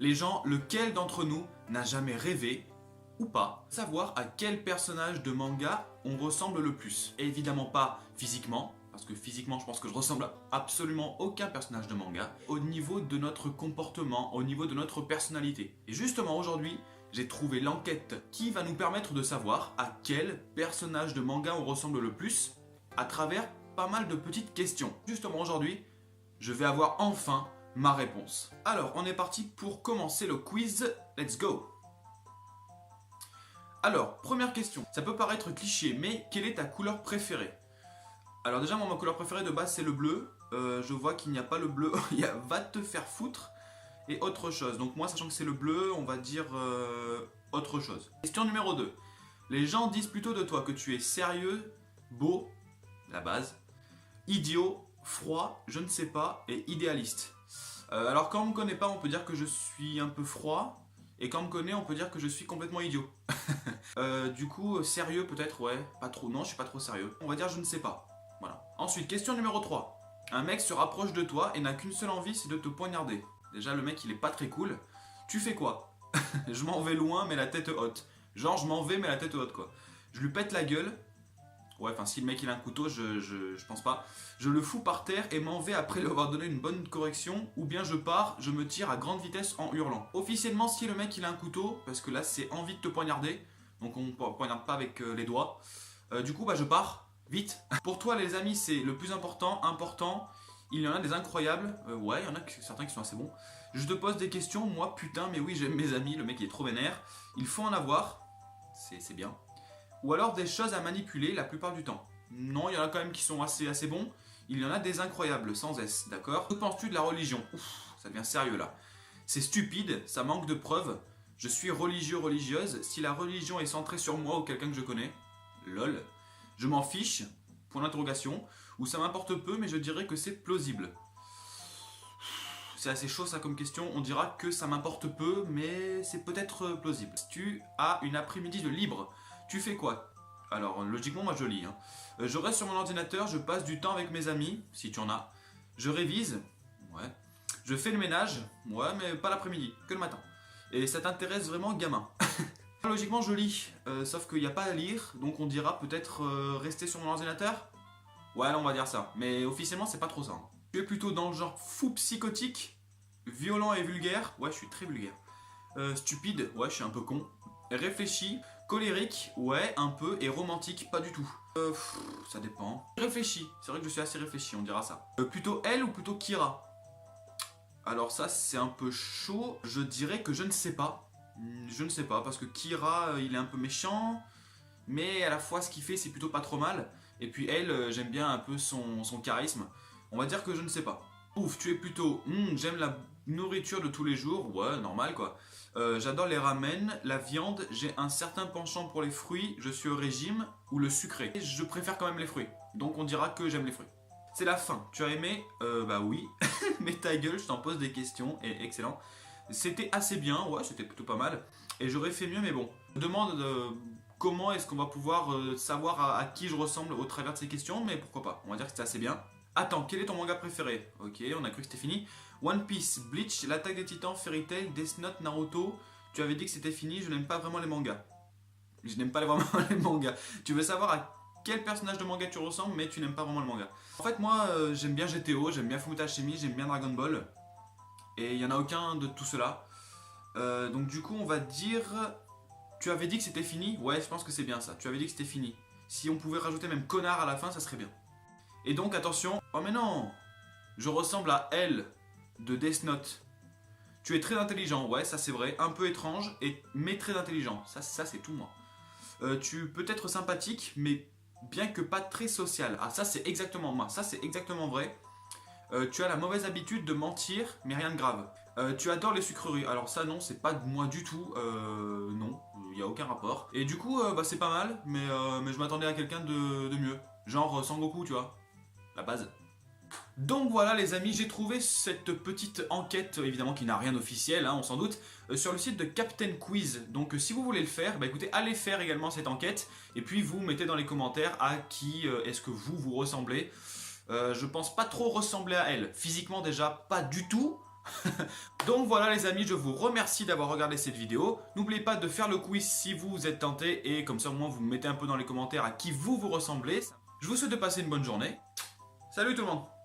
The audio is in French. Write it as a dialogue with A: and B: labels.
A: Les gens, lequel d'entre nous n'a jamais rêvé, ou pas, savoir à quel personnage de manga on ressemble le plus. Et évidemment pas physiquement, parce que physiquement je pense que je ressemble à absolument aucun personnage de manga, au niveau de notre comportement, au niveau de notre personnalité. Et justement aujourd'hui, j'ai trouvé l'enquête qui va nous permettre de savoir à quel personnage de manga on ressemble le plus, à travers pas mal de petites questions. Justement aujourd'hui, je vais avoir enfin ma réponse. Alors, on est parti pour commencer le quiz. Let's go! Alors, première question. Ça peut paraître cliché, mais quelle est ta couleur préférée? Alors déjà, moi, ma couleur préférée de base, c'est le bleu. Je vois qu'il n'y a pas le bleu. Il y a va te faire foutre et autre chose. Donc moi, sachant que c'est le bleu, on va dire autre chose. Question numéro 2. Les gens disent plutôt de toi que tu es sérieux, beau, la base, idiot, froid, je ne sais pas, et idéaliste. Alors quand on me connaît pas, on peut dire que je suis un peu froid, et quand on me connaît, on peut dire que je suis complètement idiot. Du coup, sérieux peut-être, ouais, pas trop, non, je suis pas trop sérieux. On va dire je ne sais pas, voilà. Ensuite, question numéro 3. Un mec se rapproche de toi et n'a qu'une seule envie, c'est de te poignarder. Déjà, le mec, il est pas très cool. Tu fais quoi? Je m'en vais loin, mais la tête haute. Genre, je m'en vais, mais la tête haute, quoi. Je lui pète la gueule. Ouais, enfin, si le mec il a un couteau, je pense pas. Je le fous par terre et m'en vais après lui avoir donné une bonne correction. Ou bien je pars, je me tire à grande vitesse en hurlant. Officiellement, si le mec il a un couteau, parce que là c'est envie de te poignarder, donc on ne poignarde pas avec les doigts. Du coup, bah je pars, vite. Pour toi, les amis, c'est le plus important. Il y en a des incroyables. Ouais, il y en a certains qui sont assez bons. Je te pose des questions, moi, putain, mais oui, j'aime mes amis. Le mec il est trop vénère. Il faut en avoir. C'est bien. Ou alors des choses à manipuler la plupart du temps. Non, il y en a quand même qui sont assez bons. Il y en a des incroyables, sans S, d'accord? Que penses-tu de la religion? Ouf, ça devient sérieux là. C'est stupide, ça manque de preuves. Je suis religieux, religieuse. Si la religion est centrée sur moi ou quelqu'un que je connais, lol. Je m'en fiche, point d'interrogation. Ou ça m'importe peu, mais je dirais que c'est plausible. C'est assez chaud ça comme question. On dira que ça m'importe peu, mais c'est peut-être plausible. Si tu as une après-midi de libre, tu fais quoi? Alors, logiquement, moi je lis. Je reste sur mon ordinateur, je passe du temps avec mes amis, si tu en as. Je révise, ouais. Je fais le ménage, ouais, mais pas l'après-midi, que le matin. Et ça t'intéresse vraiment, gamin? Logiquement, je lis, sauf qu'il n'y a pas à lire, donc on dira peut-être rester sur mon ordinateur? Ouais, là, on va dire ça. Mais officiellement, c'est pas trop ça. Tu es plutôt dans le genre fou psychotique, violent et vulgaire. Ouais, je suis très vulgaire. Stupide, ouais, je suis un peu con. Réfléchi, colérique, ouais, un peu, et romantique, pas du tout. Ça dépend. Réfléchi, c'est vrai que je suis assez réfléchi, on dira ça. Plutôt elle ou plutôt Kira? Alors ça, c'est un peu chaud. Je dirais que je ne sais pas. Je ne sais pas, parce que Kira, il est un peu méchant, mais à la fois, ce qu'il fait, c'est plutôt pas trop mal. Et puis elle, j'aime bien un peu son charisme. On va dire que je ne sais pas. Ouf, tu es plutôt, j'aime la nourriture de tous les jours, ouais, normal quoi. J'adore les ramen, la viande, j'ai un certain penchant pour les fruits, je suis au régime, ou le sucré. Et je préfère quand même les fruits, donc on dira que j'aime les fruits. C'est la fin, tu as aimé? Bah oui, mais ta gueule, je t'en pose des questions, et excellent. C'était assez bien, ouais, c'était plutôt pas mal, et j'aurais fait mieux, mais bon. Je me demande comment est-ce qu'on va pouvoir savoir à qui je ressemble au travers de ces questions, mais pourquoi pas, on va dire que c'était assez bien. Attends, quel est ton manga préféré? Ok, on a cru que c'était fini. One Piece, Bleach, l'Attaque des Titans, Fairy Tail, Death Note, Naruto. Tu avais dit que c'était fini, je n'aime pas vraiment les mangas. Je n'aime pas vraiment les mangas. Tu veux savoir à quel personnage de manga tu ressembles, mais tu n'aimes pas vraiment le manga. En fait, moi, j'aime bien GTO, j'aime bien Fullmetal Alchemy, j'aime bien Dragon Ball. Et il n'y en a aucun de tout cela. Donc du coup, on va dire... Tu avais dit que c'était fini? Ouais, je pense que c'est bien ça. Tu avais dit que c'était fini. Si on pouvait rajouter même connard à la fin, ça serait bien. Et donc, attention... Oh mais non! Je ressemble à elle de Death Note. Tu es très intelligent, ouais, ça c'est vrai. Un peu étrange, mais très intelligent. Ça c'est tout moi. Tu peux être sympathique, mais bien que pas très social. Ah, ça c'est exactement moi. Ça c'est exactement vrai. Tu as la mauvaise habitude de mentir, mais rien de grave. Tu adores les sucreries. Alors ça non, c'est pas de moi du tout. Non, il n'y a aucun rapport. Et du coup, bah, c'est pas mal, mais je m'attendais à quelqu'un de mieux. Genre Sangoku, tu vois. La base. Donc voilà les amis, j'ai trouvé cette petite enquête, évidemment qui n'a rien d'officiel, on s'en doute, sur le site de Captain Quiz. Donc si vous voulez le faire, bah écoutez, allez faire également cette enquête, et puis vous mettez dans les commentaires à qui est-ce que vous ressemblez. Je pense pas trop ressembler à elle, physiquement déjà pas du tout, Donc voilà les amis, je vous remercie d'avoir regardé cette vidéo. N'oubliez pas de faire le quiz si vous êtes tenté et comme ça au moins vous me mettez un peu dans les commentaires à qui vous ressemblez. Je vous souhaite de passer une bonne journée. Salut tout le monde!